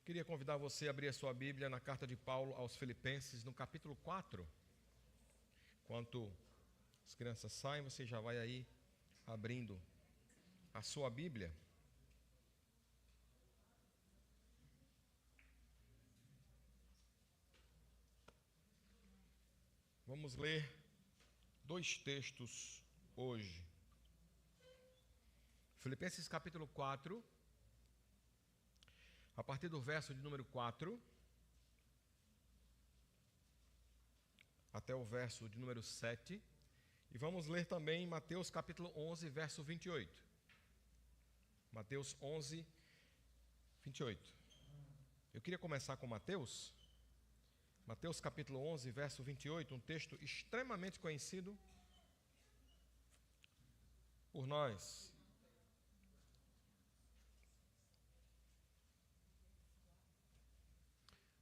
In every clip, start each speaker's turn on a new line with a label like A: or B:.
A: Queria convidar você a abrir a sua Bíblia na carta de Paulo aos Filipenses, no capítulo 4. Enquanto as crianças saem, você já vai aí abrindo a sua Bíblia. Vamos ler dois textos hoje. Filipenses capítulo 4, a partir do verso de número 4 até o verso de número 7. E vamos ler também Mateus capítulo 11, verso 28. Mateus 11, 28. Eu queria começar com Mateus capítulo 11, verso 28, um texto extremamente conhecido por nós.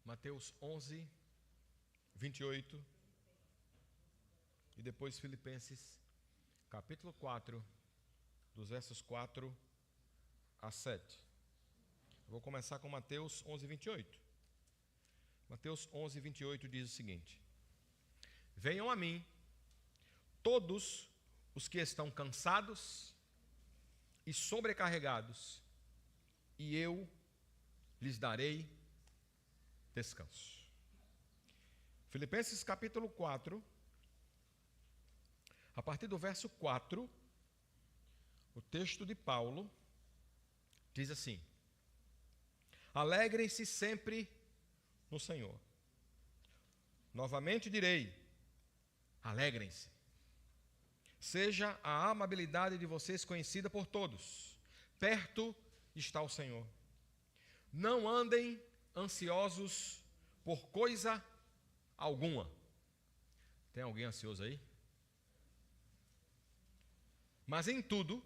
A: Mateus 11, 28, e depois Filipenses, capítulo 4, dos versos 4 a 7. Eu vou começar com Mateus 11, 28. Mateus 11, 28 diz o seguinte: Venham a mim, todos os que estão cansados e sobrecarregados, e eu lhes darei descanso. Filipenses capítulo 4, a partir do verso 4, o texto de Paulo diz assim: Alegrem-se sempre no Senhor. Novamente direi, alegrem-se. Seja a amabilidade de vocês conhecida por todos. Perto está o Senhor. Não andem ansiosos por coisa alguma. Tem alguém ansioso aí? Mas em tudo,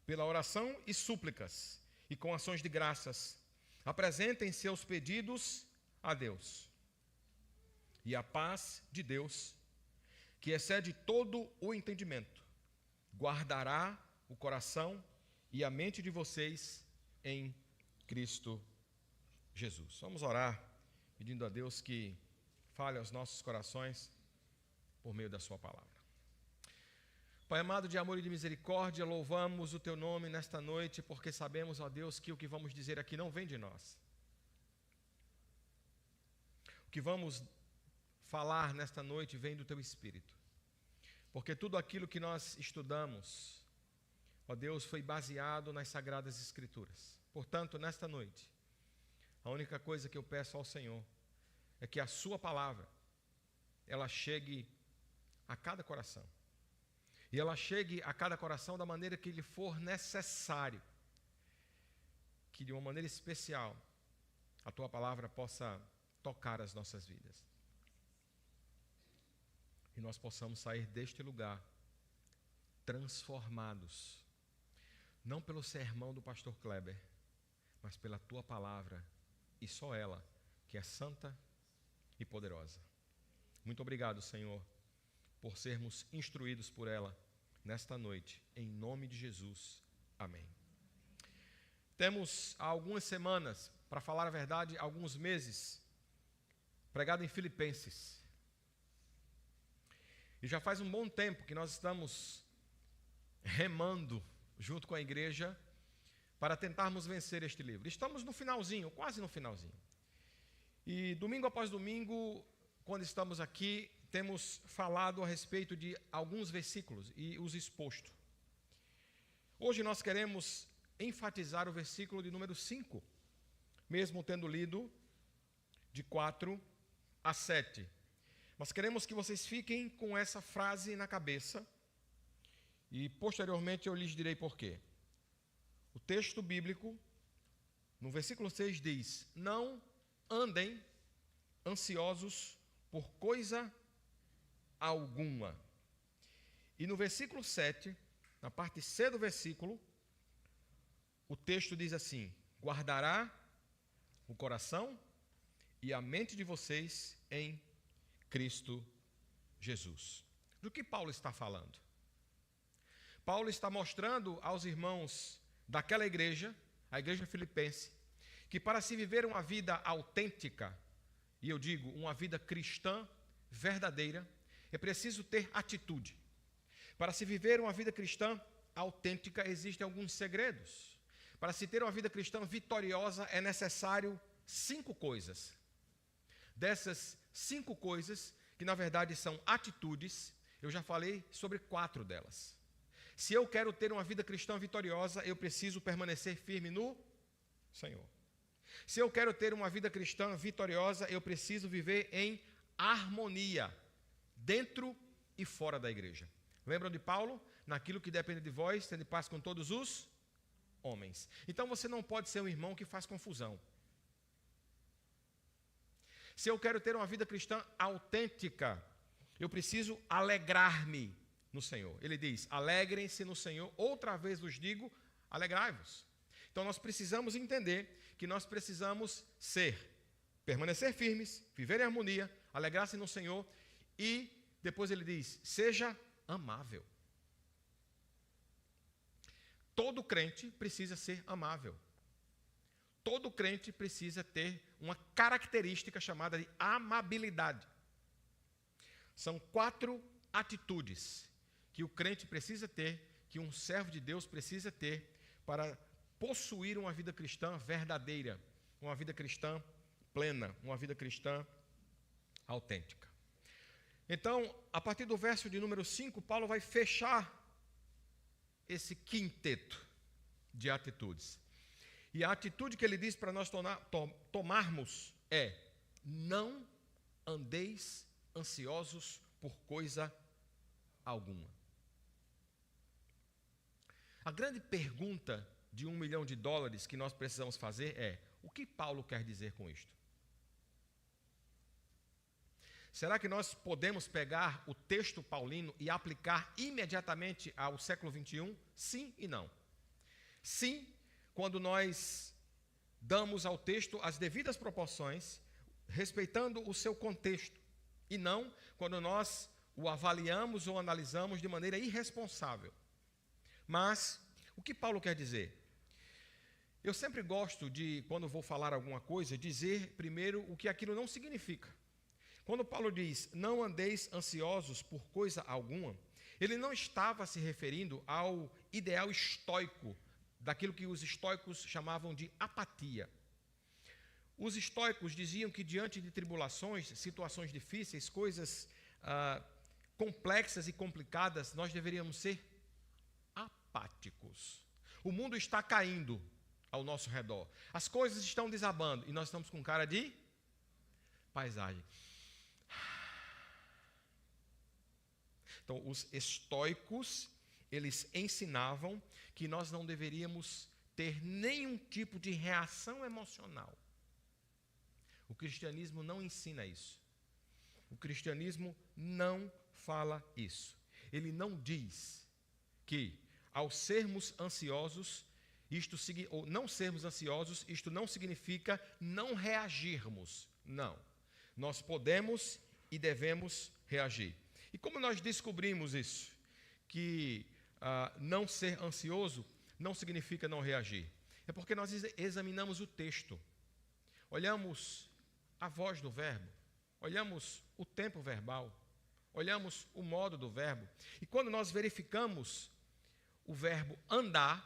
A: pela oração e súplicas, e com ações de graças, apresentem seus pedidos a Deus. E a paz de Deus, que excede todo o entendimento, guardará o coração e a mente de vocês em Cristo Jesus. Vamos orar, pedindo a Deus que fale aos nossos corações por meio da sua palavra. Pai amado, de amor e de misericórdia, louvamos o Teu nome nesta noite, porque sabemos, ó Deus, que o que vamos dizer aqui não vem de nós. O que vamos falar nesta noite vem do Teu Espírito. Porque tudo aquilo que nós estudamos, ó Deus, foi baseado nas Sagradas Escrituras. Portanto, nesta noite, a única coisa que eu peço ao Senhor é que a Sua palavra, ela chegue a cada coração. E ela chegue a cada coração da maneira que lhe for necessário. Que de uma maneira especial, a Tua palavra possa tocar as nossas vidas. E nós possamos sair deste lugar transformados. Não pelo sermão do pastor Kleber, mas pela Tua palavra, e só ela, que é santa e poderosa. Muito obrigado, Senhor, por sermos instruídos por ela nesta noite, em nome de Jesus. Amém. Temos há algumas semanas, para falar a verdade, alguns meses, pregado em Filipenses. E já faz um bom tempo que nós estamos remando junto com a igreja para tentarmos vencer este livro. Estamos no finalzinho, quase no finalzinho. E domingo após domingo, quando estamos aqui, temos falado a respeito de alguns versículos e os exposto. Hoje nós queremos enfatizar o versículo de número 5, mesmo tendo lido de 4 a 7. Mas queremos que vocês fiquem com essa frase na cabeça e posteriormente eu lhes direi por quê. O texto bíblico, no versículo 6 diz: Não andem ansiosos por coisa alguma. E no versículo 7, na parte C do versículo, o texto diz assim: Guardará o coração e a mente de vocês em Cristo Jesus. Do que Paulo está falando? Paulo está mostrando aos irmãos daquela igreja, a igreja filipense, que para se viver uma vida autêntica, e eu digo, uma vida cristã verdadeira, é preciso ter atitude. Para se viver uma vida cristã autêntica, existem alguns segredos. Para se ter uma vida cristã vitoriosa, é necessário 5 coisas. Dessas 5 coisas, que na verdade são atitudes, eu já falei sobre 4 delas. Se eu quero ter uma vida cristã vitoriosa, eu preciso permanecer firme no Senhor. Se eu quero ter uma vida cristã vitoriosa, eu preciso viver em harmonia, dentro e fora da igreja. Lembram de Paulo? Naquilo que depende de vós, tende paz com todos os homens. Então você não pode ser um irmão que faz confusão. Se eu quero ter uma vida cristã autêntica, eu preciso alegrar-me no Senhor. Ele diz, alegrem-se no Senhor, outra vez vos digo, alegrai-vos. Então nós precisamos entender que nós precisamos permanecer firmes, viver em harmonia, alegrar-se no Senhor e depois ele diz, seja amável. Todo crente precisa ser amável. Todo crente precisa ter uma característica chamada de amabilidade. São 4 atitudes que o crente precisa ter, que um servo de Deus precisa ter para possuir uma vida cristã verdadeira, uma vida cristã plena, uma vida cristã autêntica. Então, a partir do verso de número 5, Paulo vai fechar esse quinteto de atitudes. E a atitude que ele diz para nós tomarmos é: não andeis ansiosos por coisa alguma. A grande pergunta de $1 milhão que nós precisamos fazer é: o que Paulo quer dizer com isto? Será que nós podemos pegar o texto paulino e aplicar imediatamente ao século 21? Sim e não. Sim, quando nós damos ao texto as devidas proporções, respeitando o seu contexto, e não quando nós o avaliamos ou analisamos de maneira irresponsável. Mas, o que Paulo quer dizer? Eu sempre gosto de, quando vou falar alguma coisa, dizer primeiro o que aquilo não significa. Quando Paulo diz, não andeis ansiosos por coisa alguma, ele não estava se referindo ao ideal estoico, daquilo que os estoicos chamavam de apatia. Os estoicos diziam que diante de tribulações, situações difíceis, coisas complexas e complicadas, nós deveríamos ser apáticos. O mundo está caindo ao nosso redor. As coisas estão desabando e nós estamos com cara de paisagem. Então, os estoicos, eles ensinavam que nós não deveríamos ter nenhum tipo de reação emocional. O cristianismo não ensina isso. O cristianismo não fala isso. Ele não diz que, ao sermos ansiosos, ou não sermos ansiosos, isto não significa não reagirmos. Não. Nós podemos e devemos reagir. E como nós descobrimos isso? Que não ser ansioso não significa não reagir. É porque nós examinamos o texto. Olhamos a voz do verbo. Olhamos o tempo verbal. Olhamos o modo do verbo. E quando nós verificamos o verbo andar,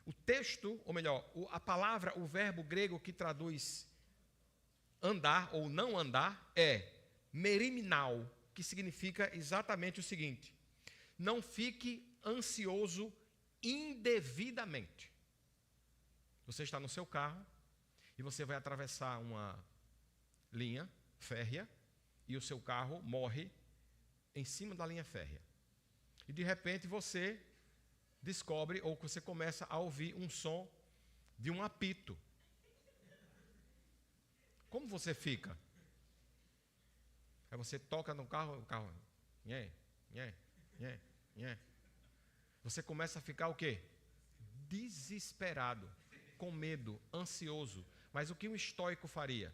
A: o texto, ou melhor, a palavra, o verbo grego que traduz andar ou não andar é meriminal, que significa exatamente o seguinte: não fique ansioso indevidamente. Você está no seu carro e você vai atravessar uma linha férrea e o seu carro morre em cima da linha férrea. E de repente você descobre, ou você começa a ouvir um som de um apito. Como você fica? Aí você toca no carro, o carro... Nhé, nhé, nhé, nhé. Você começa a ficar o quê? Desesperado, com medo, ansioso. Mas o que um estoico faria?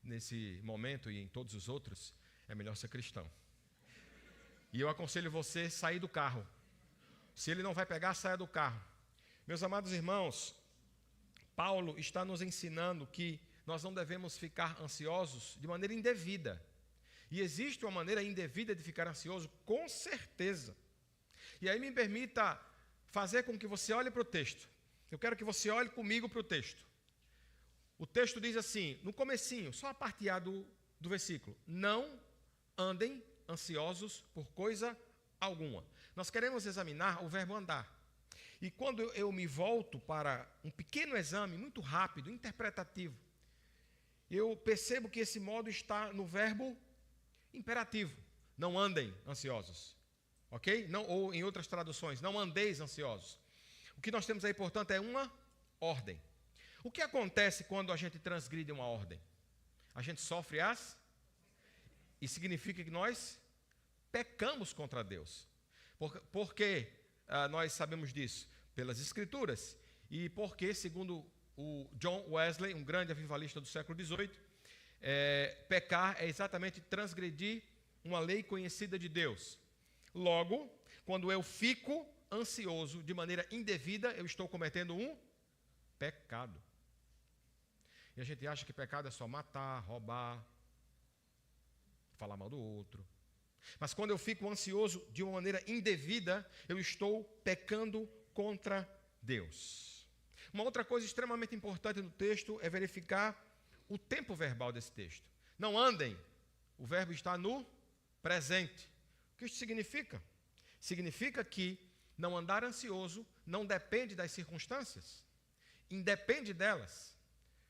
A: Nesse momento e em todos os outros, é melhor ser cristão. E eu aconselho você a sair do carro, se ele não vai pegar, saia do carro. Meus amados irmãos, Paulo está nos ensinando que nós não devemos ficar ansiosos de maneira indevida. E existe uma maneira indevida de ficar ansioso, com certeza. E aí me permita fazer com que você olhe para o texto. Eu quero que você olhe comigo para o texto. O texto diz assim, no comecinho, só a parte A do versículo: não andem ansiosos por coisa alguma. Nós queremos examinar o verbo andar. E quando eu me volto para um pequeno exame, muito rápido, interpretativo, eu percebo que esse modo está no verbo imperativo. Não andem ansiosos. Ok? Não, ou em outras traduções, não andeis ansiosos. O que nós temos aí, portanto, é uma ordem. O que acontece quando a gente transgride uma ordem? A gente sofre e significa que nós pecamos contra Deus. Porque nós sabemos disso? Pelas Escrituras. E porque, segundo o John Wesley, um grande avivalista do século XVIII, pecar é exatamente transgredir uma lei conhecida de Deus. Logo, quando eu fico ansioso de maneira indevida, eu estou cometendo um pecado. E a gente acha que pecado é só matar, roubar, falar mal do outro. Mas quando eu fico ansioso de uma maneira indevida, eu estou pecando contra Deus. Uma outra coisa extremamente importante no texto é verificar o tempo verbal desse texto. Não andem, o verbo está no presente. O que isso significa? Significa que não andar ansioso não depende das circunstâncias, independe delas.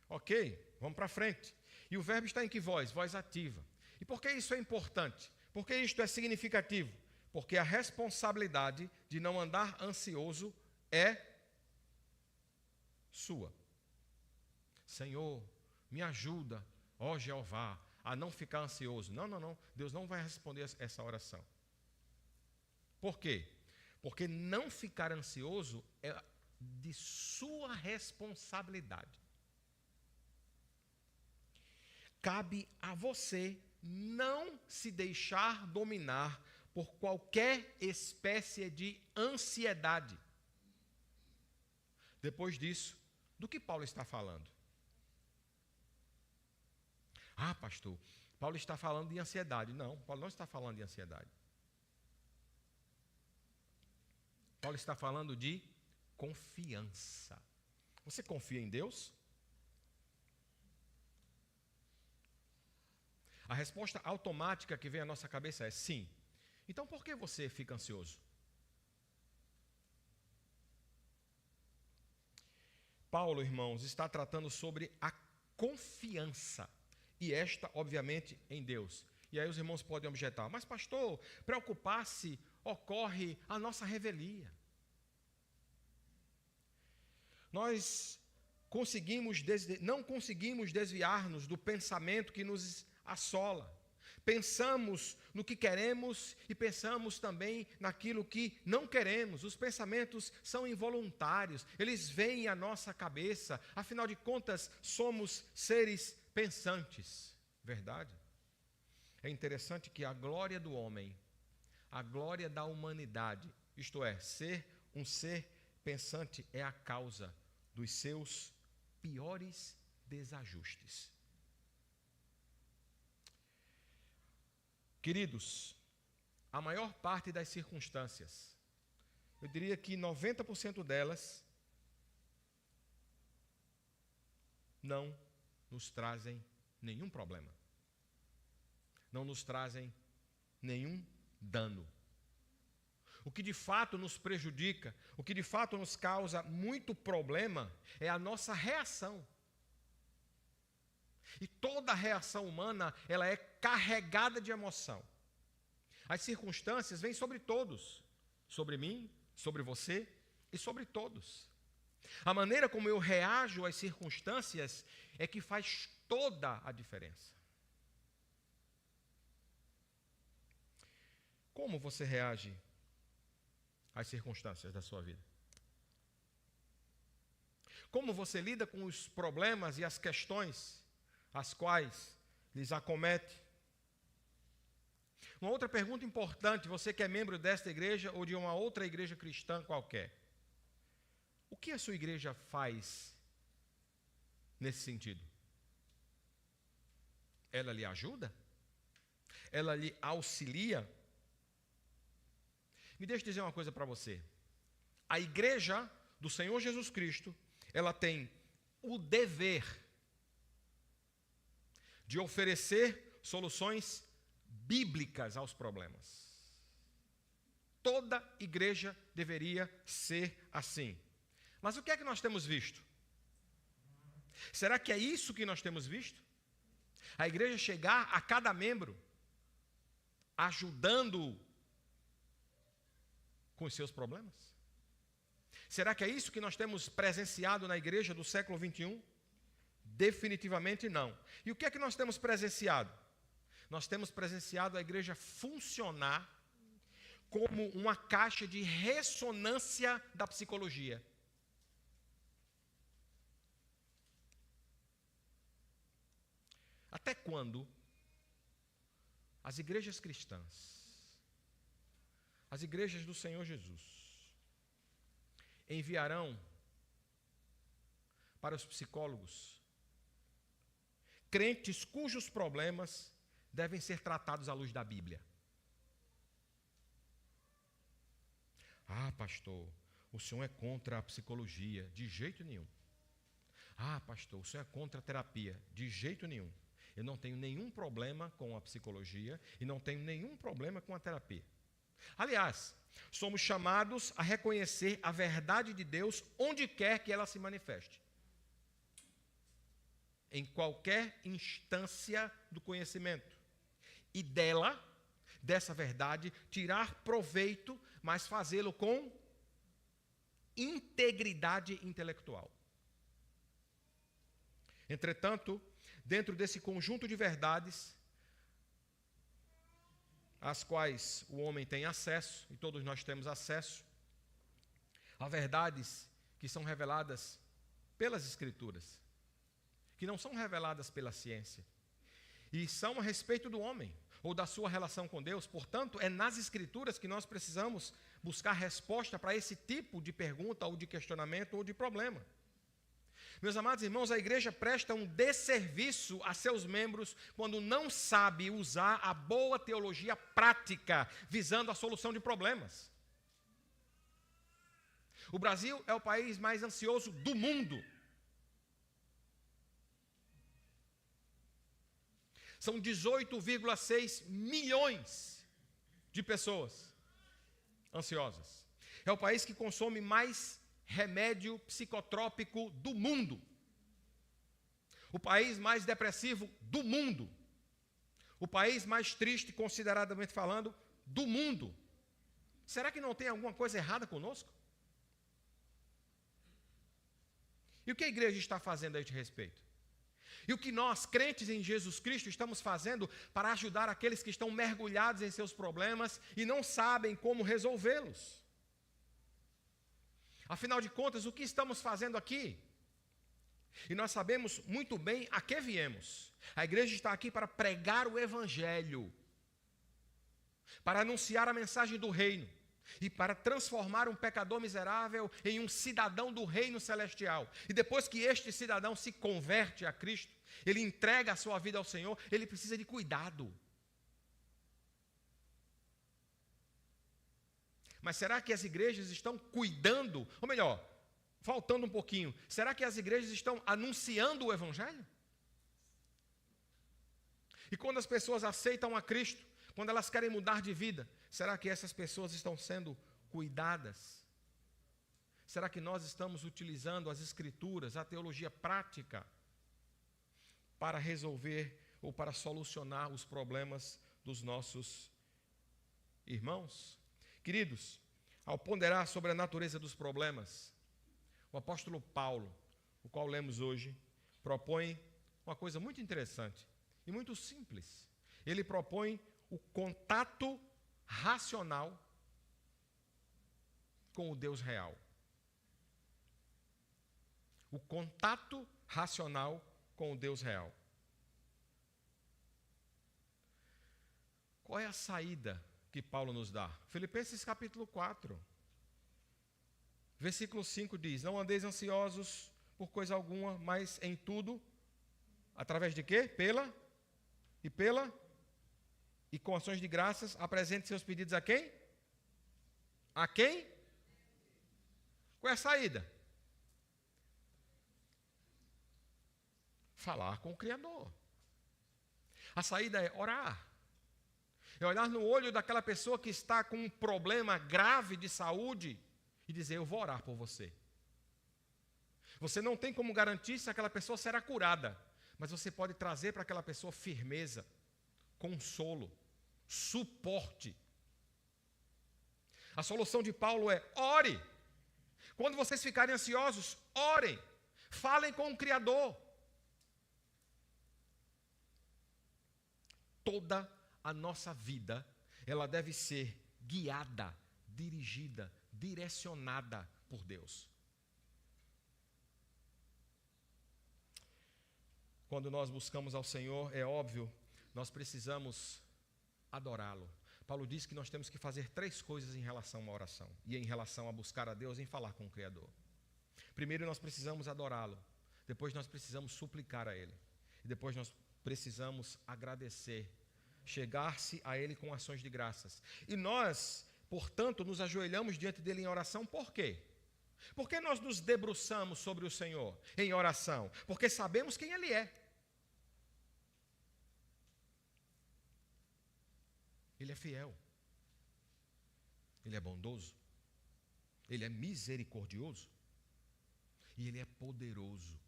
A: Ok, vamos para frente. E o verbo está em que voz? Voz ativa. E por que isso é importante? Por que isto é significativo? Porque a responsabilidade de não andar ansioso é sua. Senhor, me ajuda, ó Jeová, a não ficar ansioso. Não. Deus não vai responder essa oração. Por quê? Porque não ficar ansioso é de sua responsabilidade. Cabe a você não se deixar dominar por qualquer espécie de ansiedade. Depois disso, do que Paulo está falando? Ah, pastor, Paulo está falando de ansiedade. Não, Paulo não está falando de ansiedade. Paulo está falando de confiança. Você confia em Deus? A resposta automática que vem à nossa cabeça é sim. Então por que você fica ansioso? Paulo, irmãos, está tratando sobre a confiança. E esta, obviamente, em Deus. E aí os irmãos podem objetar: mas pastor, preocupar-se ocorre a nossa revelia. Nós não conseguimos desviar-nos do pensamento que nos assola. Pensamos no que queremos e pensamos também naquilo que não queremos. Os pensamentos são involuntários, eles vêm à nossa cabeça. Afinal de contas, somos seres pensantes. Verdade? É interessante que a glória do homem, a glória da humanidade, isto é, ser um ser pensante, é a causa dos seus piores desajustes. Queridos, a maior parte das circunstâncias, eu diria que 90% delas, não nos trazem nenhum problema. Não nos trazem nenhum dano. O que de fato nos prejudica, o que de fato nos causa muito problema, é a nossa reação. E toda reação humana, ela é carregada de emoção. As circunstâncias vêm sobre todos, sobre mim, sobre você e sobre todos. A maneira como eu reajo às circunstâncias é que faz toda a diferença. Como você reage às circunstâncias da sua vida? Como você lida com os problemas e as questões as quais lhes acomete? Uma outra pergunta importante, você que é membro desta igreja ou de uma outra igreja cristã qualquer. O que a sua igreja faz nesse sentido? Ela lhe ajuda? Ela lhe auxilia? Me deixe dizer uma coisa para você. A igreja do Senhor Jesus Cristo, ela tem o dever de oferecer soluções bíblicas aos problemas. Toda igreja deveria ser assim. Mas o que é que nós temos visto? Será que é isso que nós temos visto? A igreja chegar a cada membro ajudando-o com os seus problemas? Será que é isso que nós temos presenciado na igreja do século 21? Definitivamente não. E o que é que nós temos presenciado? Nós temos presenciado a igreja funcionar como uma caixa de ressonância da psicologia. Até quando as igrejas cristãs, as igrejas do Senhor Jesus, enviarão para os psicólogos crentes cujos problemas devem ser tratados à luz da Bíblia? Ah, pastor, o senhor é contra a psicologia? De jeito nenhum. Ah, pastor, o senhor é contra a terapia? De jeito nenhum. Eu não tenho nenhum problema com a psicologia e não tenho nenhum problema com a terapia. Aliás, somos chamados a reconhecer a verdade de Deus onde quer que ela se manifeste. Em qualquer instância do conhecimento. E dessa verdade, tirar proveito, mas fazê-lo com integridade intelectual. Entretanto, dentro desse conjunto de verdades, às quais o homem tem acesso, e todos nós temos acesso, há verdades que são reveladas pelas Escrituras, que não são reveladas pela ciência, e são a respeito do homem, ou da sua relação com Deus. Portanto, é nas Escrituras que nós precisamos buscar resposta para esse tipo de pergunta, ou de questionamento, ou de problema. Meus amados irmãos, a igreja presta um desserviço a seus membros quando não sabe usar a boa teologia prática, visando a solução de problemas. O Brasil é o país mais ansioso do mundo. São 18,6 milhões de pessoas ansiosas. É o país que consome mais remédio psicotrópico do mundo. O país mais depressivo do mundo. O país mais triste, consideradamente falando, do mundo. Será que não tem alguma coisa errada conosco? E o que a igreja está fazendo a este respeito? E o que nós, crentes em Jesus Cristo, estamos fazendo para ajudar aqueles que estão mergulhados em seus problemas e não sabem como resolvê-los? Afinal de contas, o que estamos fazendo aqui? E nós sabemos muito bem a que viemos. A igreja está aqui para pregar o Evangelho, para anunciar a mensagem do reino e para transformar um pecador miserável em um cidadão do reino celestial. E depois que este cidadão se converte a Cristo, ele entrega a sua vida ao Senhor, ele precisa de cuidado. Mas será que as igrejas estão cuidando? Ou melhor, faltando um pouquinho, será que as igrejas estão anunciando o Evangelho? E quando as pessoas aceitam a Cristo, quando elas querem mudar de vida, será que essas pessoas estão sendo cuidadas? Será que nós estamos utilizando as Escrituras, a teologia prática, para resolver ou para solucionar os problemas dos nossos irmãos? Queridos, ao ponderar sobre a natureza dos problemas, o apóstolo Paulo, o qual lemos hoje, propõe uma coisa muito interessante e muito simples. Ele propõe o contato racional com o Deus real. O contato racional com o Deus real. Qual é a saída que Paulo nos dá? Filipenses capítulo 4, versículo 5 diz: não andeis ansiosos por coisa alguma, mas em tudo, através de quê? E com ações de graças, apresente seus pedidos a quem? A quem? Qual é a saída? Falar com o Criador. A saída é orar. É olhar no olho daquela pessoa que está com um problema grave de saúde e dizer: eu vou orar por você. Você não tem como garantir se aquela pessoa será curada, mas você pode trazer para aquela pessoa firmeza, consolo, suporte. A solução de Paulo é: ore. Quando vocês ficarem ansiosos, orem. Falem com o Criador. Toda a nossa vida, ela deve ser guiada, dirigida, direcionada por Deus. Quando nós buscamos ao Senhor, é óbvio, nós precisamos adorá-lo. Paulo diz que nós temos que fazer 3 coisas em relação à oração e em relação a buscar a Deus, em falar com o Criador. Primeiro, nós precisamos adorá-lo. Depois, nós precisamos suplicar a Ele. E depois, nós precisamos agradecer, chegar-se a Ele com ações de graças. E nós, portanto, nos ajoelhamos diante dEle em oração. Por quê? Por que nós nos debruçamos sobre o Senhor em oração? Porque sabemos quem Ele é. Ele é fiel. Ele é bondoso. Ele é misericordioso. E Ele é poderoso.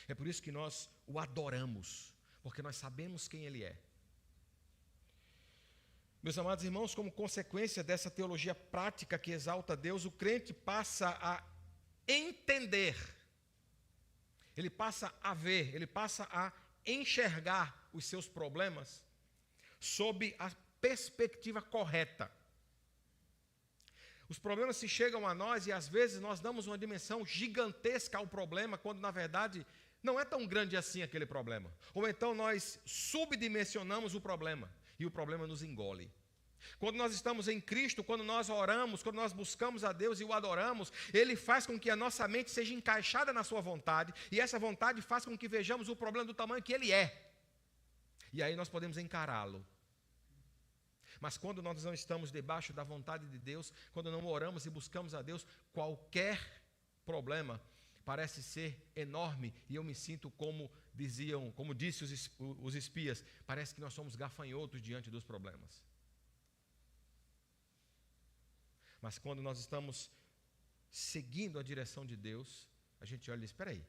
A: É por isso que nós o adoramos, porque nós sabemos quem Ele é. Meus amados irmãos, como consequência dessa teologia prática que exalta Deus, o crente passa a entender, ele passa a ver, ele passa a enxergar os seus problemas sob a perspectiva correta. Os problemas se chegam a nós e às vezes nós damos uma dimensão gigantesca ao problema, quando na verdade não é tão grande assim aquele problema. Ou então nós subdimensionamos o problema e o problema nos engole. Quando nós estamos em Cristo, quando nós oramos, quando nós buscamos a Deus e o adoramos, Ele faz com que a nossa mente seja encaixada na sua vontade, e essa vontade faz com que vejamos o problema do tamanho que ele é. E aí nós podemos encará-lo. Mas quando nós não estamos debaixo da vontade de Deus, quando não oramos e buscamos a Deus, qualquer problema parece ser enorme, e eu me sinto como disse os espias, parece que nós somos gafanhotos diante dos problemas. Mas quando nós estamos seguindo a direção de Deus, a gente olha e diz: espera aí,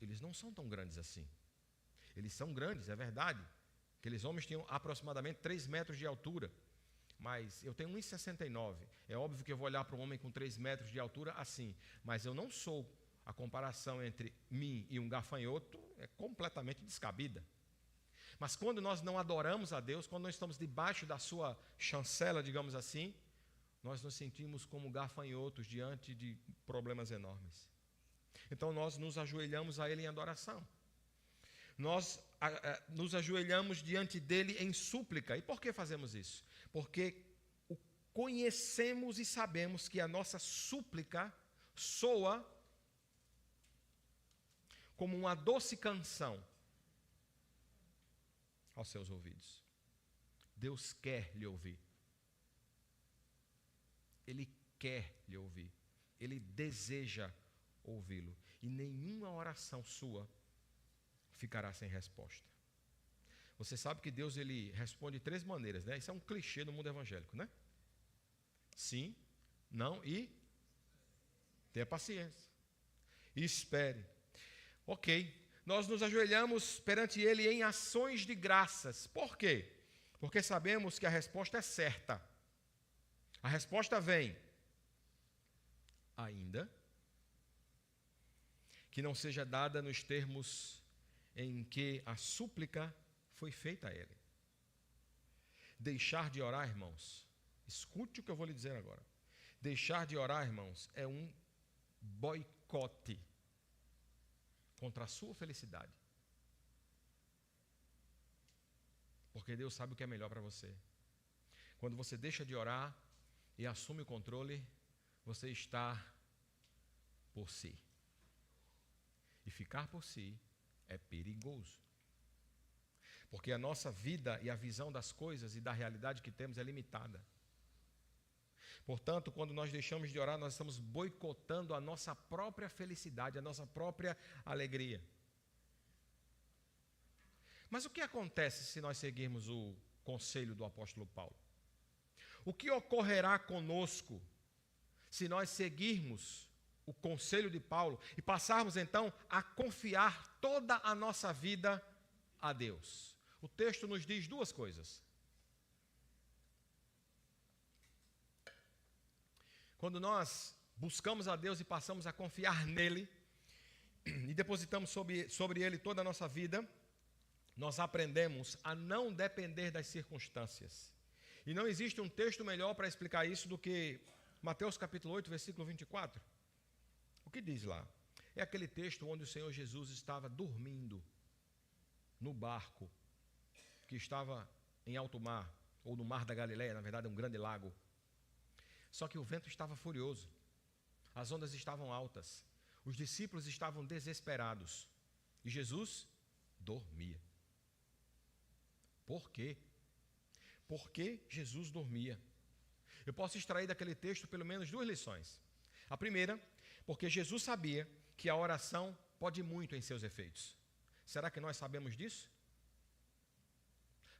A: eles não são tão grandes assim. Eles são grandes, é verdade. Aqueles homens tinham aproximadamente 3 metros de altura, mas eu tenho 1,69. É óbvio que eu vou olhar para um homem com 3 metros de altura assim, mas eu não sou. A comparação entre mim e um gafanhoto é completamente descabida. Mas quando nós não adoramos a Deus, quando nós estamos debaixo da sua chancela, digamos assim, nós nos sentimos como gafanhotos diante de problemas enormes. Então nós nos ajoelhamos a Ele em adoração. Nós nos ajoelhamos diante dEle em súplica. E por que fazemos isso? Porque o conhecemos e sabemos que a nossa súplica soa como uma doce canção aos seus ouvidos. Deus quer lhe ouvir. Ele quer lhe ouvir. Ele deseja ouvi-lo. E nenhuma oração sua ficará sem resposta. Você sabe que Deus ele responde de 3 maneiras, né? Isso é um clichê no mundo evangélico, né? Sim, não e tenha paciência. E espere. Ok, nós nos ajoelhamos perante Ele em ações de graças. Por quê? Porque sabemos que a resposta é certa. A resposta vem, ainda que não seja dada nos termos em que a súplica foi feita a Ele. Deixar de orar, irmãos, escute o que eu vou lhe dizer agora. Deixar de orar, irmãos, é um boicote contra a sua felicidade. Porque Deus sabe o que é melhor para você. Quando você deixa de orar e assume o controle, você está por si. E ficar por si é perigoso. Porque a nossa vida e a visão das coisas e da realidade que temos é limitada. Portanto, quando nós deixamos de orar, nós estamos boicotando a nossa própria felicidade, a nossa própria alegria. Mas o que acontece se nós seguirmos o conselho do apóstolo Paulo? O que ocorrerá conosco se nós seguirmos o conselho de Paulo e passarmos então a confiar toda a nossa vida a Deus? O texto nos diz duas coisas. Quando nós buscamos a Deus e passamos a confiar nele e depositamos sobre ele toda a nossa vida, nós aprendemos a não depender das circunstâncias. E não existe um texto melhor para explicar isso do que Mateus capítulo 8, versículo 24. O que diz lá? É aquele texto onde o Senhor Jesus estava dormindo no barco que estava em alto mar, ou no mar da Galileia, na verdade é um grande lago. Só que o vento estava furioso, as ondas estavam altas, os discípulos estavam desesperados e Jesus dormia. Por quê? Por que Jesus dormia? Eu posso extrair daquele texto pelo menos duas lições. A primeira, porque Jesus sabia que a oração pode muito em seus efeitos. Será que nós sabemos disso?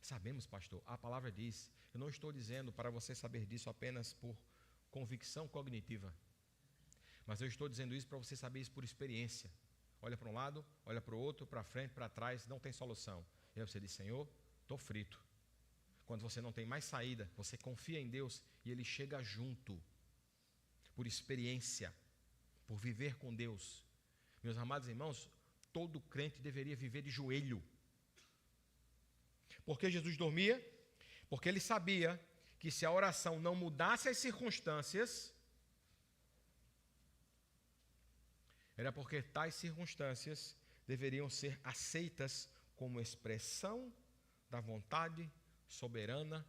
A: Sabemos, pastor. A palavra diz. Eu não estou dizendo para você saber disso apenas por convicção cognitiva. Mas eu estou dizendo isso para você saber isso por experiência. Olha para um lado, olha para o outro, para frente, para trás, não tem solução. E aí você diz, Senhor, estou frito. Quando você não tem mais saída, você confia em Deus e Ele chega junto. Por experiência, por viver com Deus. Meus amados irmãos, todo crente deveria viver de joelho. Por que Jesus dormia? Porque ele sabia que se a oração não mudasse as circunstâncias, era porque tais circunstâncias deveriam ser aceitas como expressão da vontade soberana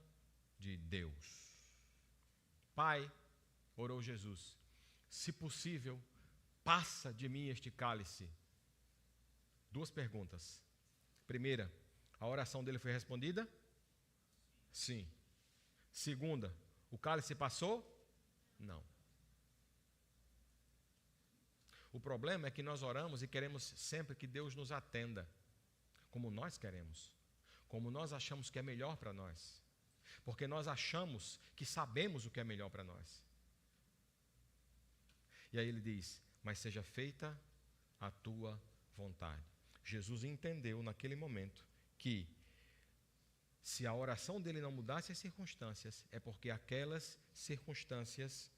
A: de Deus. Pai, orou Jesus, se possível, passa de mim este cálice. Duas perguntas. Primeira, a oração dele foi respondida? Sim. Segunda, o cálice passou? Não. O problema é que nós oramos e queremos sempre que Deus nos atenda, como nós queremos, como nós achamos que é melhor para nós, porque nós achamos que sabemos o que é melhor para nós. E aí ele diz, mas seja feita a tua vontade. Jesus entendeu naquele momento que se a oração dele não mudasse as circunstâncias, é porque aquelas circunstâncias,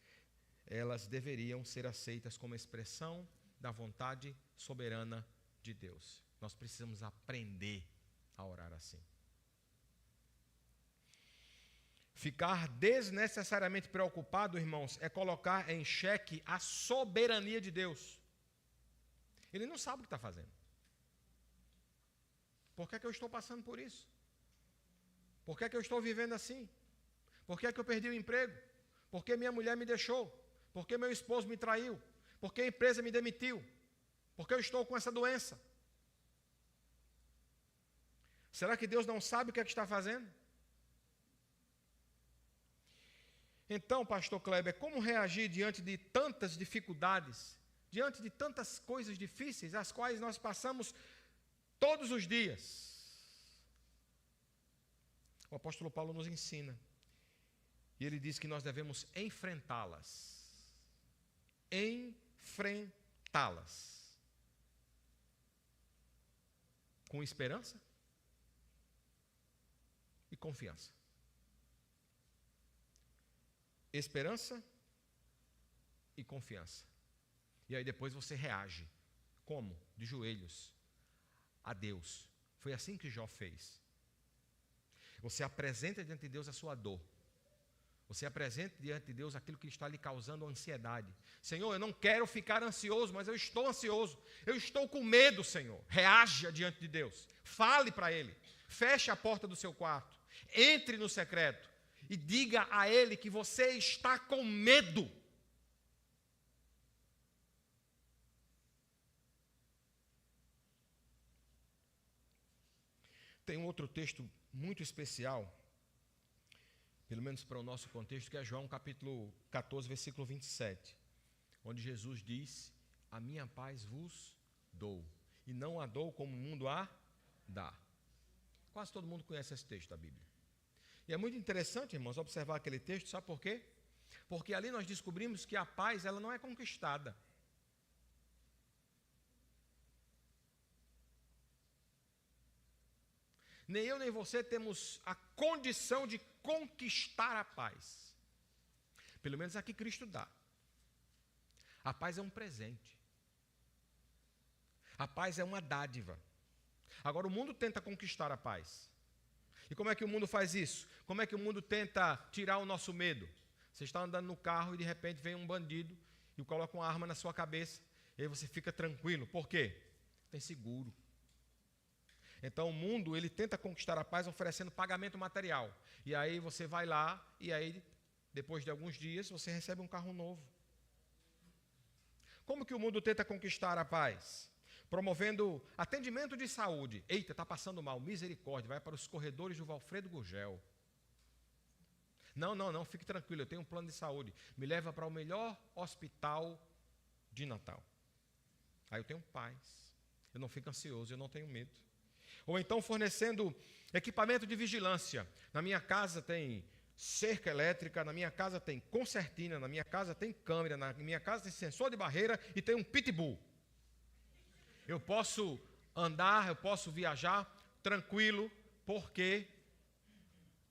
A: elas deveriam ser aceitas como expressão da vontade soberana de Deus. Nós precisamos aprender a orar assim. Ficar desnecessariamente preocupado, irmãos, é colocar em xeque a soberania de Deus. Ele não sabe o que está fazendo. Por que é que eu estou passando por isso? Por que é que eu estou vivendo assim? Por que é que eu perdi o emprego? Por que minha mulher me deixou? Por que meu esposo me traiu? Por que a empresa me demitiu? Por que eu estou com essa doença? Será que Deus não sabe o que é que está fazendo? Então, pastor Kleber, como reagir diante de tantas dificuldades, diante de tantas coisas difíceis, as quais nós passamos todos os dias? O apóstolo Paulo nos ensina. E ele diz que nós devemos enfrentá-las. Enfrentá-las. Com esperança e confiança. Esperança e confiança. E aí depois você reage. Como? De joelhos a Deus. Foi assim que Jó fez. Você apresenta diante de Deus a sua dor. Você apresenta diante de Deus aquilo que está lhe causando ansiedade. Senhor, eu não quero ficar ansioso, mas eu estou ansioso. Eu estou com medo, Senhor. Reaja diante de Deus. Fale para Ele. feche a porta do seu quarto, entre no secreto e diga a Ele que você está com medo. Tem um outro texto muito especial, pelo menos para o nosso contexto, que é João capítulo 14, versículo 27, onde Jesus diz: a minha paz vos dou, e não a dou como o mundo a dá. Quase todo mundo conhece esse texto da Bíblia. E é muito interessante, irmãos, observar aquele texto, sabe por quê? Porque ali nós descobrimos que a paz, ela não é conquistada. Nem eu nem você temos a condição de conquistar a paz. Pelo menos a que Cristo dá. A paz é um presente. A paz é uma dádiva. Agora, o mundo tenta conquistar a paz. E como é que o mundo faz isso? Como é que o mundo tenta tirar o nosso medo? Você está andando no carro e de repente vem um bandido e coloca uma arma na sua cabeça. E aí você fica tranquilo. Por quê? Tem seguro. Então o mundo, ele tenta conquistar a paz oferecendo pagamento material. E aí você vai lá e aí, depois de alguns dias, você recebe um carro novo. Como que o mundo tenta conquistar a paz? Promovendo atendimento de saúde. Eita, está passando mal, misericórdia, vai para os corredores do Valfredo Gurgel. Não, fique tranquilo, eu tenho um plano de saúde. Me leva para o melhor hospital de Natal. Aí eu tenho paz, eu não fico ansioso, eu não tenho medo. Ou então fornecendo equipamento de vigilância. Na minha casa tem cerca elétrica, na minha casa tem concertina, na minha casa tem câmera, na minha casa tem sensor de barreira e tem um pitbull. Eu posso andar, eu posso viajar tranquilo, porque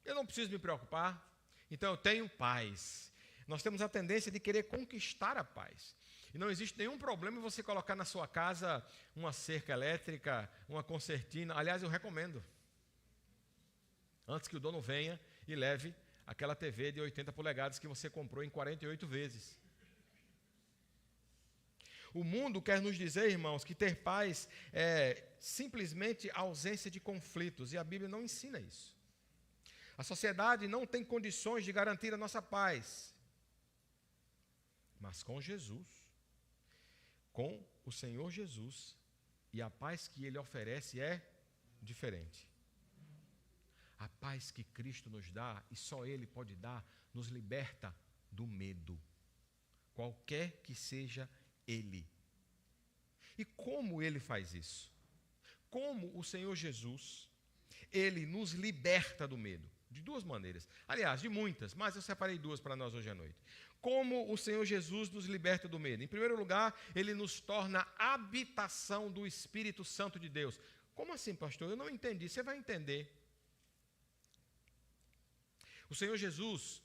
A: eu não preciso me preocupar. Então eu tenho paz. Nós temos a tendência de querer conquistar a paz. E não existe nenhum problema em você colocar na sua casa uma cerca elétrica, uma concertina. Aliás, eu recomendo. Antes que o dono venha e leve aquela TV de 80 polegadas que você comprou em 48 vezes. O mundo quer nos dizer, irmãos, que ter paz é simplesmente ausência de conflitos. E a Bíblia não ensina isso. A sociedade não tem condições de garantir a nossa paz. Mas com Jesus, com o Senhor Jesus, e a paz que Ele oferece é diferente. A paz que Cristo nos dá, e só Ele pode dar, nos liberta do medo, qualquer que seja Ele. E como Ele faz isso? Como o Senhor Jesus, Ele nos liberta do medo? De duas maneiras. Aliás, de muitas, mas eu separei duas para nós hoje à noite. Como o Senhor Jesus nos liberta do medo? Em primeiro lugar, Ele nos torna habitação do Espírito Santo de Deus. Como assim, pastor? Eu não entendi. Você vai entender. O Senhor Jesus,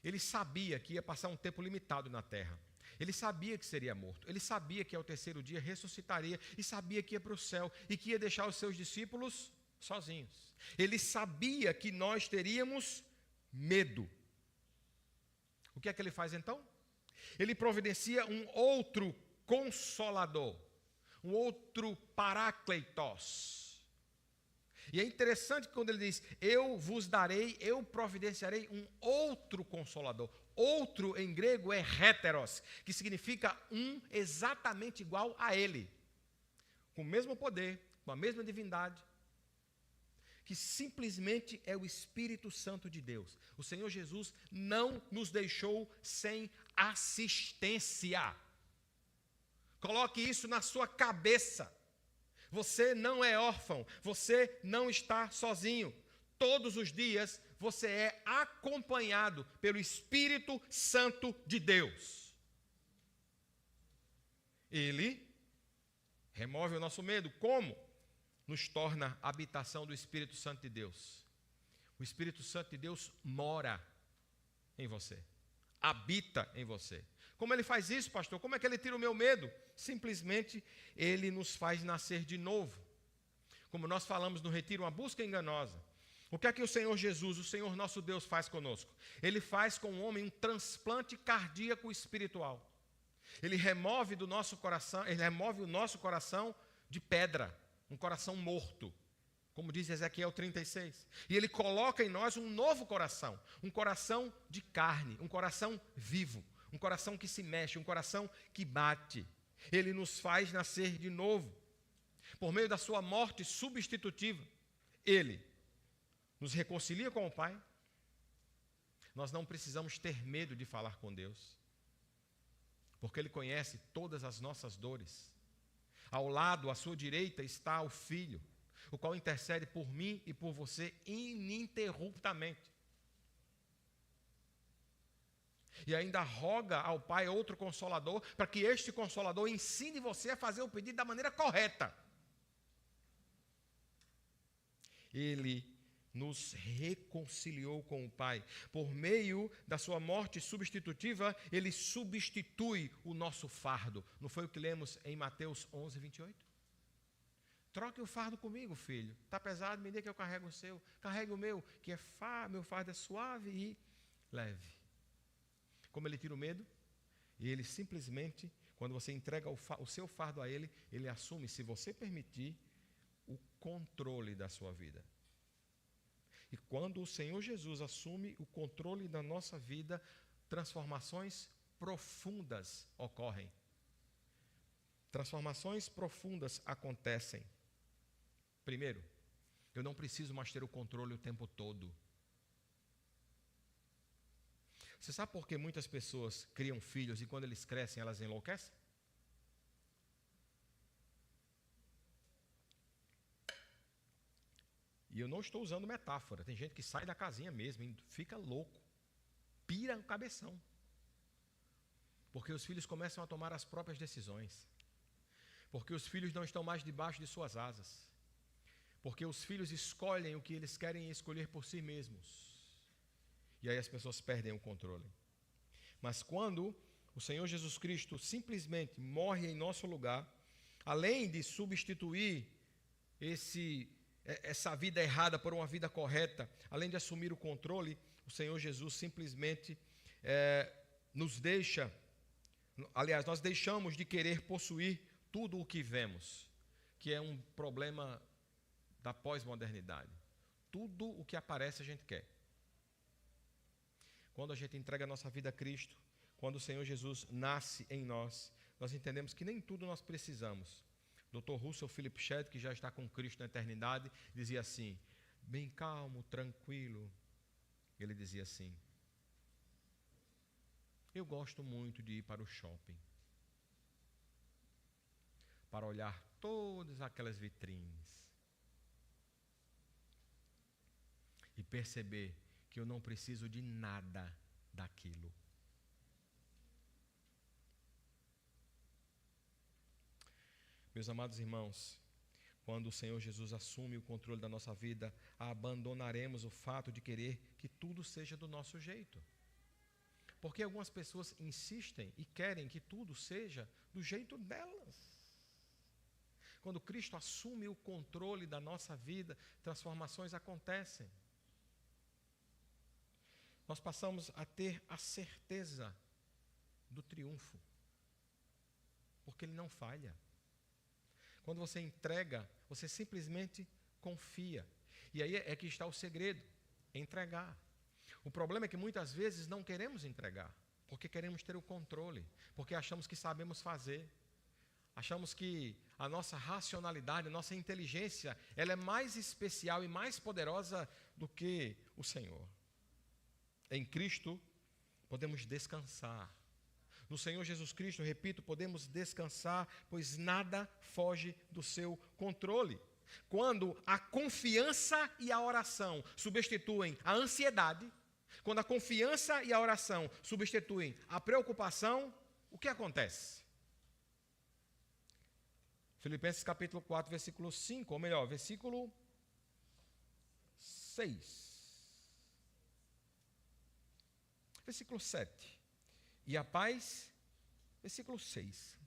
A: Ele sabia que ia passar um tempo limitado na terra. Ele sabia que seria morto. Ele sabia que ao terceiro dia ressuscitaria. E sabia que ia para o céu. E que ia deixar os seus discípulos sozinhos. Ele sabia que nós teríamos medo. O que é que ele faz então? Ele providencia um outro consolador, um outro parácleitos. E é interessante que quando ele diz, eu vos darei, eu providenciarei um outro consolador. Outro em grego é heteros, que significa um exatamente igual a ele. Com o mesmo poder, com a mesma divindade, que simplesmente é o Espírito Santo de Deus. O Senhor Jesus não nos deixou sem assistência. Coloque isso na sua cabeça. Você não é órfão, você não está sozinho. Todos os dias você é acompanhado pelo Espírito Santo de Deus. Ele remove o nosso medo. Como? Nos torna a habitação do Espírito Santo de Deus. O Espírito Santo de Deus mora em você, habita em você. Como ele faz isso, pastor? Como é que ele tira o meu medo? Simplesmente ele nos faz nascer de novo. Como nós falamos no retiro, uma busca enganosa. O que é que o Senhor Jesus, o Senhor nosso Deus, faz conosco? Ele faz com o homem um transplante cardíaco espiritual. Ele remove do nosso coração, ele remove o nosso coração de pedra. Um coração morto, como diz Ezequiel 36. E Ele coloca em nós um novo coração, um coração de carne, um coração vivo, um coração que se mexe, um coração que bate. Ele nos faz nascer de novo. Por meio da sua morte substitutiva, Ele nos reconcilia com o Pai. Nós não precisamos ter medo de falar com Deus, porque Ele conhece todas as nossas dores. Ao lado, à sua direita, está o Filho, o qual intercede por mim e por você ininterruptamente. E ainda roga ao Pai outro Consolador, para que este Consolador ensine você a fazer o pedido da maneira correta. Ele nos reconciliou com o Pai. Por meio da sua morte substitutiva, Ele substitui o nosso fardo. Não foi o que lemos em Mateus 11, 28? Troque o fardo comigo, filho. Está pesado, me dê que eu carrego o seu. Carregue o meu, que é meu fardo é suave e leve. Como Ele tira o medo? E Ele simplesmente, quando você entrega o seu fardo a Ele, Ele assume, se você permitir, o controle da sua vida. E quando o Senhor Jesus assume o controle da nossa vida, transformações profundas ocorrem. Transformações profundas acontecem. Primeiro, eu não preciso mais ter o controle o tempo todo. Você sabe por que muitas pessoas criam filhos e quando eles crescem elas enlouquecem? E eu não estou usando metáfora. Tem gente que sai da casinha mesmo e fica louco. Pira o cabeção. Porque os filhos começam a tomar as próprias decisões. Porque os filhos não estão mais debaixo de suas asas. Porque os filhos escolhem o que eles querem escolher por si mesmos. E aí as pessoas perdem o controle. Mas quando o Senhor Jesus Cristo simplesmente morre em nosso lugar, além de substituir essa vida errada por uma vida correta, além de assumir o controle, o Senhor Jesus simplesmente nos deixa, aliás, nós deixamos de querer possuir tudo o que vemos, que é um problema da pós-modernidade. Tudo o que aparece a gente quer. Quando a gente entrega a nossa vida a Cristo, quando o Senhor Jesus nasce em nós, nós entendemos que nem tudo nós precisamos. Dr. Russell Philip Shedd, que já está com Cristo na eternidade, dizia assim, bem calmo, tranquilo. Ele dizia assim, eu gosto muito de ir para o shopping, para olhar todas aquelas vitrines e perceber que eu não preciso de nada daquilo. Meus amados irmãos, quando o Senhor Jesus assume o controle da nossa vida, abandonaremos o fato de querer que tudo seja do nosso jeito. Porque algumas pessoas insistem e querem que tudo seja do jeito delas. Quando Cristo assume o controle da nossa vida, transformações acontecem. Nós passamos a ter a certeza do triunfo, porque Ele não falha. Quando você entrega, você simplesmente confia. E aí é que está o segredo, entregar. O problema é que muitas vezes não queremos entregar, porque queremos ter o controle, porque achamos que sabemos fazer. Achamos que a nossa racionalidade, a nossa inteligência, ela é mais especial e mais poderosa do que o Senhor. Em Cristo, podemos descansar. No Senhor Jesus Cristo, repito, podemos descansar, pois nada foge do seu controle. Quando a confiança e a oração substituem a ansiedade, quando a confiança e a oração substituem a preocupação, o que acontece? Filipenses capítulo 4, versículo 5, ou melhor, versículo 6. Versículo 7. E a paz, versículo 6.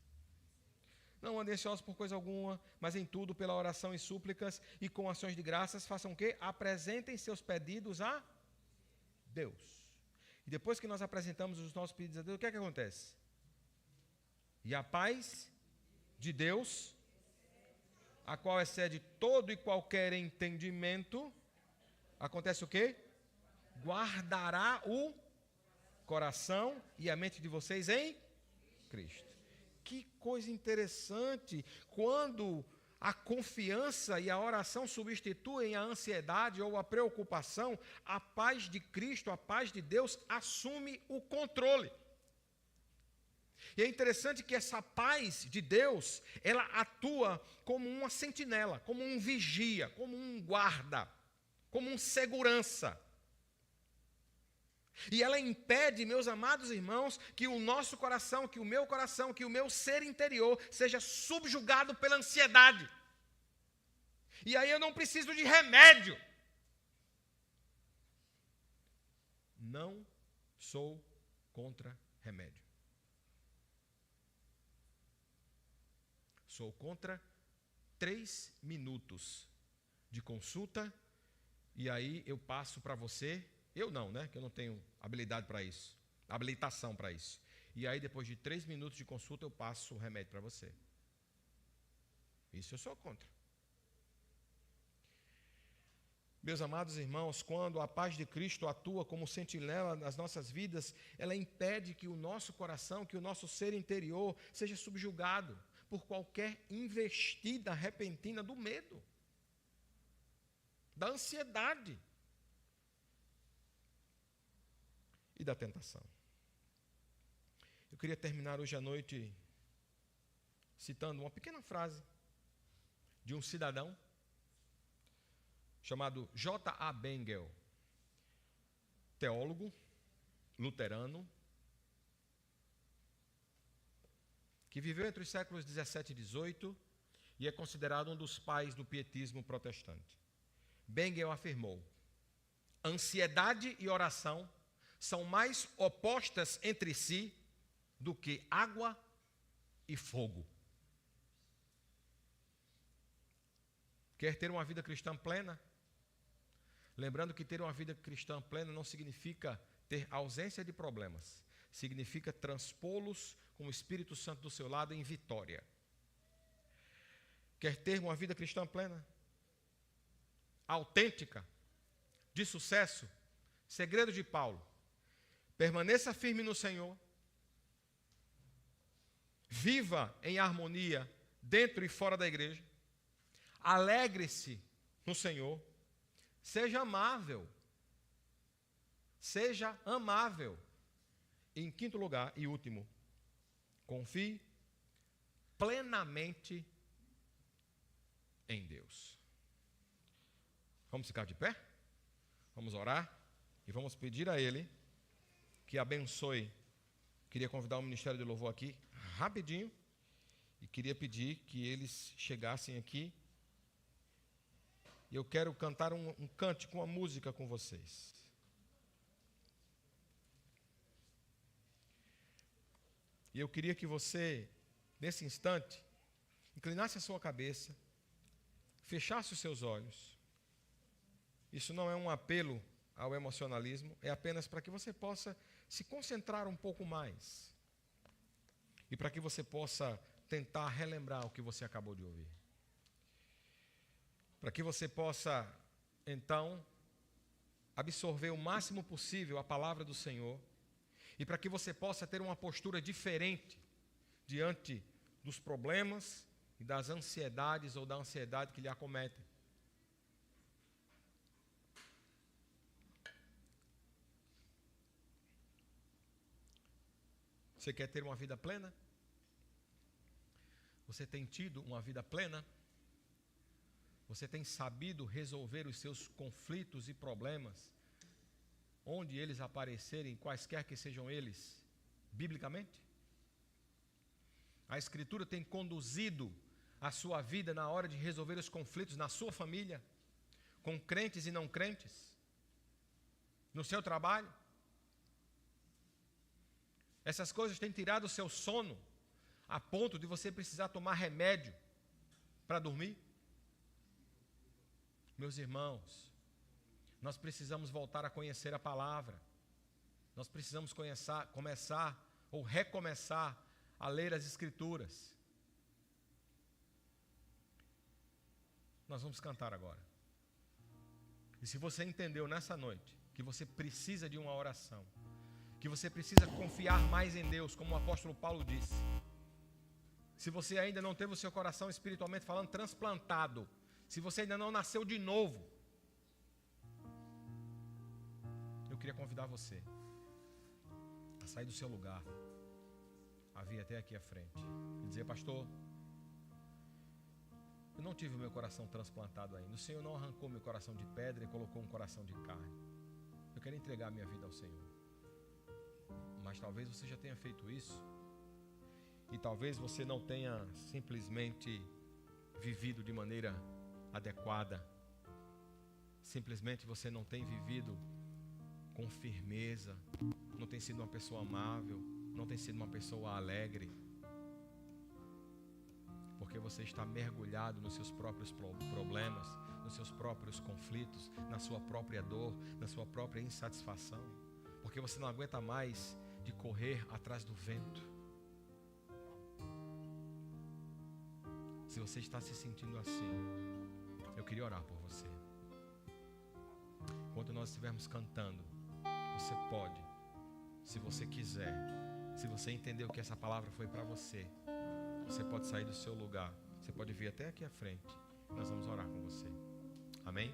A: Não andem ansiosos por coisa alguma, mas em tudo, pela oração e súplicas, e com ações de graças, façam o quê? Apresentem seus pedidos a Deus. E depois que nós apresentamos os nossos pedidos a Deus, o que é que acontece? E a paz de Deus, a qual excede todo e qualquer entendimento, acontece o quê? Guardará o coração e a mente de vocês em Cristo. Que coisa interessante, quando a confiança e a oração substituem a ansiedade ou a preocupação, a paz de Cristo, a paz de Deus, assume o controle. E é interessante que essa paz de Deus, ela atua como uma sentinela, como um vigia, como um guarda, como um segurança. E ela impede, meus amados irmãos, que o nosso coração, que o meu ser interior seja subjugado pela ansiedade. E aí eu não preciso de remédio. Não sou contra remédio. Sou contra 3 minutos de consulta e aí eu passo para você. Eu não, né? Que eu não tenho habilidade para isso, habilitação para isso. E aí, depois de 3 minutos de consulta, eu passo o remédio para você. Isso eu sou contra. Meus amados irmãos, quando a paz de Cristo atua como sentinela nas nossas vidas, ela impede que o nosso coração, que o nosso ser interior seja subjugado por qualquer investida repentina do medo, da ansiedade e da tentação. Eu queria terminar hoje à noite citando uma pequena frase de um cidadão chamado J.A. Bengel, teólogo luterano, que viveu entre os séculos 17 e 18 e é considerado um dos pais do pietismo protestante. Bengel afirmou: ansiedade e oração são mais opostas entre si do que água e fogo. Quer ter uma vida cristã plena? Lembrando que ter uma vida cristã plena não significa ter ausência de problemas, significa transpô-los com o Espírito Santo do seu lado em vitória. Quer ter uma vida cristã plena? Autêntica, de sucesso? Segredo de Paulo: permaneça firme no Senhor, viva em harmonia dentro e fora da igreja, alegre-se no Senhor, seja amável. Seja amável. Em quinto lugar e último, confie plenamente em Deus. Vamos ficar de pé? Vamos orar e vamos pedir a Ele que abençoe. Queria convidar o Ministério de Louvor aqui rapidinho e queria pedir que eles chegassem aqui. E eu quero cantar um cântico, uma música com vocês. E eu queria que você, nesse instante, inclinasse a sua cabeça, fechasse os seus olhos. Isso não é um apelo ao emocionalismo, é apenas para que você possa se concentrar um pouco mais. E para que você possa tentar relembrar o que você acabou de ouvir. Para que você possa, então, absorver o máximo possível a palavra do Senhor. E para que você possa ter uma postura diferente diante dos problemas e das ansiedades ou da ansiedade que lhe acometem. Você quer ter uma vida plena? Você tem tido uma vida plena? Você tem sabido resolver os seus conflitos e problemas, onde eles aparecerem, quaisquer que sejam eles, biblicamente? A Escritura tem conduzido a sua vida na hora de resolver os conflitos na sua família, com crentes e não crentes, no seu trabalho? Essas coisas têm tirado o seu sono, a ponto de você precisar tomar remédio para dormir? Meus irmãos, nós precisamos voltar a conhecer a palavra. Nós precisamos começar ou recomeçar a ler as Escrituras. Nós vamos cantar agora. E se você entendeu nessa noite que você precisa de uma oração, que você precisa confiar mais em Deus, como o apóstolo Paulo disse, se você ainda não teve o seu coração espiritualmente falando transplantado, se você ainda não nasceu de novo, eu queria convidar você a sair do seu lugar, a vir até aqui à frente e dizer: pastor, eu não tive o meu coração transplantado ainda. O Senhor não arrancou meu coração de pedra e colocou um coração de carne. Eu quero entregar a minha vida ao Senhor. Mas talvez você já tenha feito isso. E talvez você não tenha simplesmente vivido de maneira adequada. Simplesmente você não tem vivido com firmeza. Não tem sido uma pessoa amável. Não tem sido uma pessoa alegre. Porque você está mergulhado nos seus próprios problemas, nos seus próprios conflitos, na sua própria dor, na sua própria insatisfação. Porque você não aguenta mais de correr atrás do vento. Se você está se sentindo assim, eu queria orar por você. Enquanto nós estivermos cantando, você pode, se você quiser, se você entendeu que essa palavra foi para você, você pode sair do seu lugar, você pode vir até aqui à frente, nós vamos orar com você. Amém?